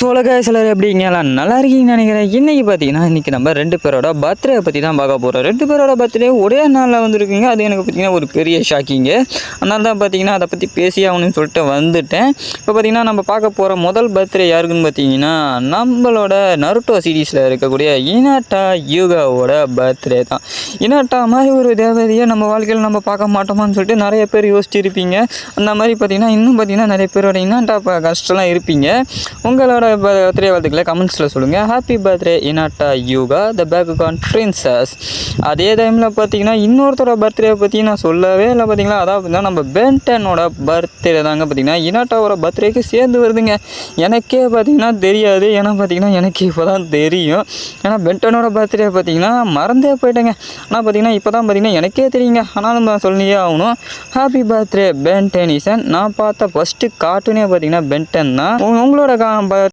சோழக சிலர் எப்படிங்கலாம் நல்லா இருக்கீங்கன்னு நினைக்கிறேன். இன்றைக்கி பார்த்தீங்கன்னா நம்ம 2 பேரோட பர்த்டே பற்றி தான் பார்க்க போகிறோம். 2 பேரோட பர்த்டே ஒரே நாளில் வந்துருக்குங்க. அது எனக்கு பார்த்திங்கன்னா ஒரு பெரிய ஷாக்கிங்கு. அதனால தான் பார்த்திங்கன்னா அதை பற்றி பேசி ஆகணும்னு சொல்லிட்டு வந்துட்டேன். இப்போ பார்த்திங்கன்னா நம்ம பார்க்க போகிற முதல் பர்த்டே யாருக்குன்னு பார்த்தீங்கன்னா நம்மளோட நருட்டோ சீரீஸில் இருக்கக்கூடிய இனாட்டா யூகாவோட பர்த்டே தான். இனாட்டா மாதிரி ஒரு தேவதையை நம்ம வாழ்க்கையில் நம்ம பார்க்க மாட்டோமான்னு சொல்லிட்டு நிறைய பேர் யோசிச்சிருப்பீங்க. அந்த மாதிரி பார்த்திங்கன்னா இன்னும் பார்த்திங்கன்னா நிறைய பேரோட இனாட்டா கஷ்டம்லாம் இருப்பீங்க. உங்களோட பர்த்டே வாழ்த்துக்களை கமெண்ட்ஸில் சொல்லுங்கள். ஹாப்பி பர்த்டே இனாட்டா யூகா த பேக்குகான் பிரின்சஸ். அதே டைமில் பார்த்தீங்கன்னா இன்னொருத்தரோட பர்த்டே பற்றி நான் சொல்லவே இல்லை. பார்த்தீங்களா, அதாவது நம்ம பென்டனோட பர்த்டே தாங்க பார்த்தீங்கன்னா இனாட்டாவோட பர்த்டேக்கு சேர்ந்து வருதுங்க. எனக்கே பார்த்தீங்கன்னா தெரியாது. ஏன்னா பார்த்தீங்கன்னா எனக்கு இப்போ தான் தெரியும். ஏன்னா பென்டனோட பர்த்டே பார்த்தீங்கன்னா மறந்தே போயிட்டேங்க. ஆனால் பார்த்தீங்கன்னா இப்போ தான் பார்த்தீங்கன்னா எனக்கே தெரியுங்க. ஆனாலும் நான் சொல்லியே ஆகணும். ஹாப்பி பர்த்டே பென்டனிசன். நான் பார்த்த ஃபஸ்ட்டு கார்ட்டூனே பார்த்தீங்கன்னா பென்டன் தான். உங்களோட